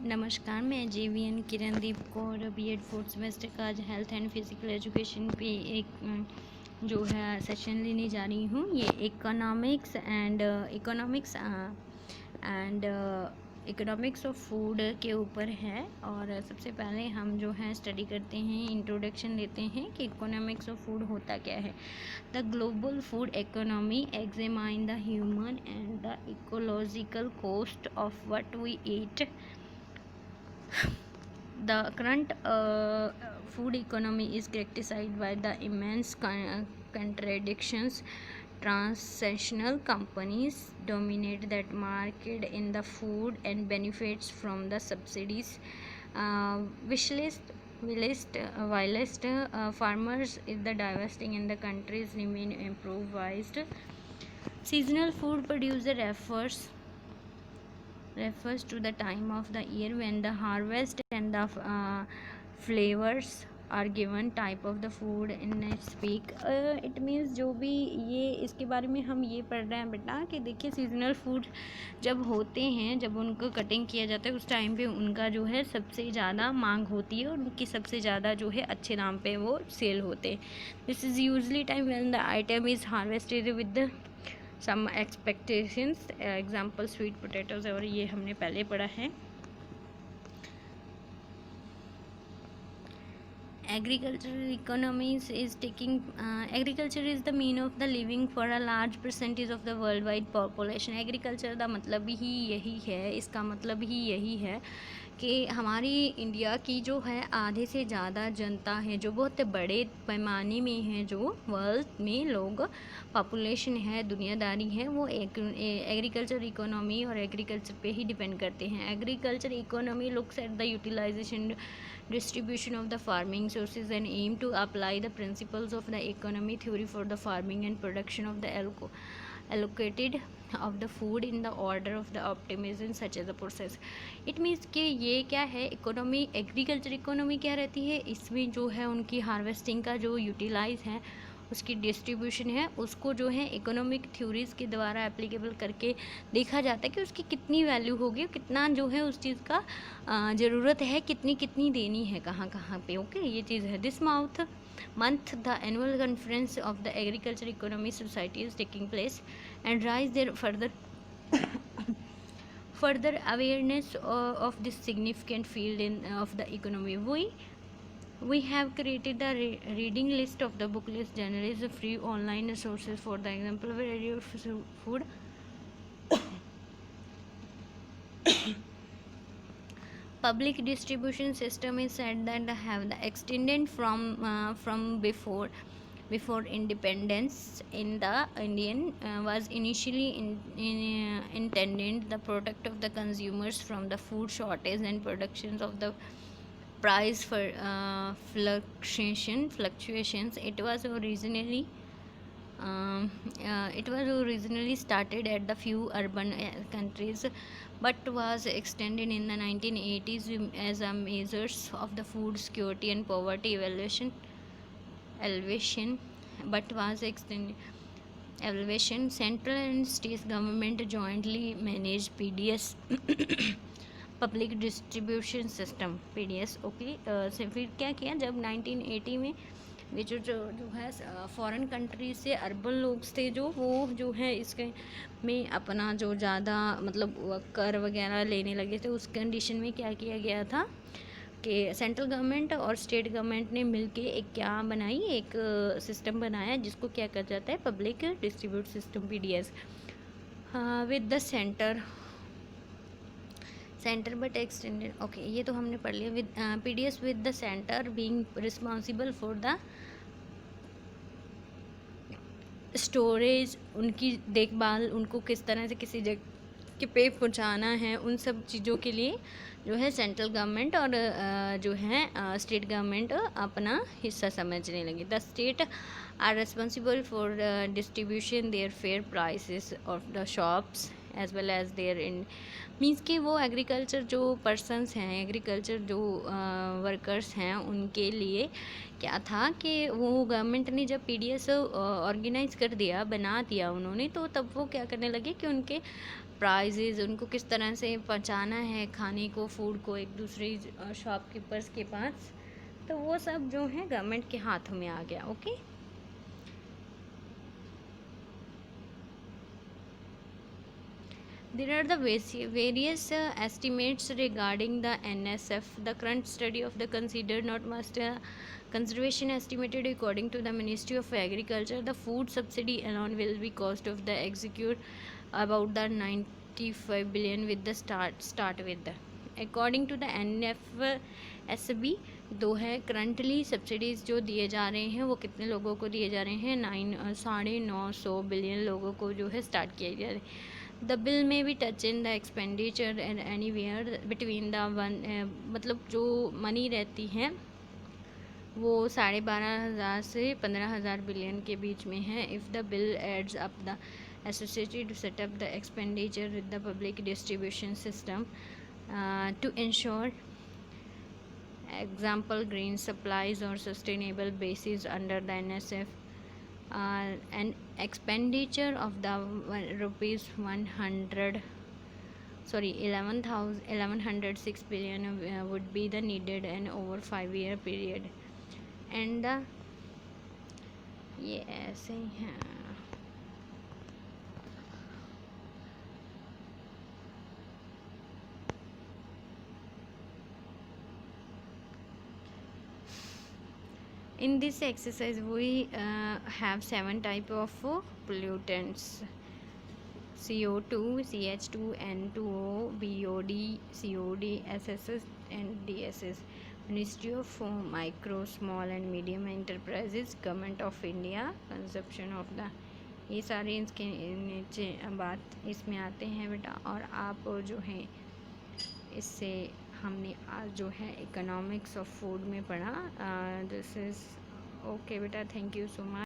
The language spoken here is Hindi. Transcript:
नमस्कार, मैं JVN Kirandeep Kaur BEd fourth semester का आज हेल्थ एंड फिजिकल एजुकेशन पे एक जो है सेशन लेने जा रही हूँ। ये इकोनॉमिक्स ऑफ फूड के ऊपर है। और सबसे पहले हम जो है स्टडी करते हैं, इंट्रोडक्शन लेते हैं कि इकोनॉमिक्स ऑफ फूड होता क्या है। The global food economy examine the human and the ecological cost of what we eat. The current food economy is characterized by the immense contradictions. Transnational companies dominate that market in the food and benefits from the subsidies. Whilst farmers is the divesting in the countries remain improvised. Seasonal food producer refers to the time of the year when the harvest and the flavors are given type of the food in speak it means जो भी ये इसके बारे में हम ये पढ़ रहे हैं बेटा कि देखिए सीजनल फूड जब होते हैं, जब उनको कटिंग किया जाता है उस टाइम पे उनका जो है सबसे ज़्यादा मांग होती है और उनकी सबसे ज़्यादा जो है अच्छे दाम पे वो सेल होते हैं। This is usually time when the item is harvested with some expectations. Example sweet potatoes, और ये हमने पहले पढ़ा है। Agricultural economies is taking agriculture is the mean of the living for a large percentage of the worldwide population। Agriculture का मतलब ही यही है, इसका मतलब ही यही है कि हमारी इंडिया की जो है आधे से ज़्यादा जनता है, जो बहुत बड़े पैमाने में है, जो वर्ल्ड में लोग पॉपुलेशन है, दुनियादारी है, वो एग्रीकल्चर इकोनॉमी और एग्रीकल्चर पे ही डिपेंड करते हैं। Agriculture economy looks at the utilization distribution of the farming sources and aim to apply the principles of the economy theory for the farming and production of the allocated of the food in the order of the optimization such as the process। it means कि ये क्या है, इकोनॉमी एग्रीकल्चर इकोनॉमी क्या रहती है, इसमें जो है उनकी हार्वेस्टिंग का जो यूटिलाइज है, उसकी डिस्ट्रीब्यूशन है, उसको जो है इकोनॉमिक थ्योरीज के द्वारा एप्लीकेबल करके देखा जाता है कि उसकी कितनी वैल्यू होगी, कितना जो है उस चीज़ का ज़रूरत है, कितनी कितनी देनी है, कहाँ कहाँ पे। ओके, ये चीज़ है। This month the annual conference of the agriculture economy society is taking place and raise their further awareness of this significant field of the economy। We have created the reading list of the book list generates free online resources for the example variety of food public distribution system is said that have the extended from before independence in the Indian was initially intended the product of the consumers from the food shortage and productions of the price for fluctuations। It was originally started at the few urban countries but was extended in the 1980s as a measures of the food security and poverty elevation but was extended elevation। Central and state government jointly manage PDS public distribution system, PDS। Okay, से फिर क्या किया, जब 1980 में ये जो है फॉरेन कंट्री से अर्बन लोग थे जो वो जो है इसके में अपना जो ज़्यादा मतलब कर वगैरह लेने लगे थे, उस कंडीशन में क्या किया गया था कि सेंट्रल गवर्नमेंट और स्टेट गवर्नमेंट ने मिलके एक क्या बनाई, एक सिस्टम बनाया जिसको क्या कहा जाता है, public distribute system, PDS। With the centre but extended. Okay, ये तो हमने पढ़ लिया। With PDS with the centre being responsible for the storage, उनकी देखभाल, उनको किस तरह से किसी जगह पे पहुंचाना है, उन सब चीज़ों के लिए जो है सेंट्रल गवर्नमेंट और जो है स्टेट गवर्नमेंट अपना हिस्सा समझने लगे। The state are responsible for distribution their fair prices of the shops as well as there in means कि वो एग्रीकल्चर जो पर्सनस हैं, एग्रीकल्चर जो वर्कर्स हैं, उनके लिए क्या था कि वो गवर्नमेंट ने जब PDS ऑर्गेनाइज कर दिया, बना दिया उन्होंने, तो तब वो क्या करने लगे कि उनके प्राइजेज़ उनको किस तरह से पहुँचाना है खाने को, फूड को एक दूसरे शॉपकीपर्स के पास, तो वो सब जो है गवर्नमेंट के हाथों में आ गया। Okay, there are the various estimates regarding the NSF. The current study of the considered not must conservation estimated according to the Ministry of Agriculture. The food subsidy alone will be cost of the execute about the 95 billion with the start with the according to the NFSB दो है करंटली सब्सिडीज़ जो दिए जा रहे हैं वो कितने लोगों को दिए जा रहे हैं 950 बिलियन लोगों को जो है स्टार्ट किया जा रहा है। द बिल में भी touch in the expenditure and anywhere between the one मतलब जो मनी रहती है वो 12,500 से 15,000 बिलियन के बीच में है। If the bill adds up the associated to set up the expenditure with the public distribution system to ensure example green supplies or sustainable basis under the NSF, an expenditure of the rupees 1106 billion would be the needed and over 5-year period and ये ऐसे ही हैं। In this exercise we have 7 type of pollutants: CO2, CH2, N2O, BOD, COD, SSS and DSS. Ministry of Micro, Small and Medium Enterprises, Government of India, Consumption of the, ये सारे इसके नीचे बात इसमें आते हैं बेटा। और आप जो है इससे हमने आज जो है इकोनॉमिक्स ऑफ फूड में पढ़ा। दिस इज़ ओके बेटा, थैंक यू सो मच।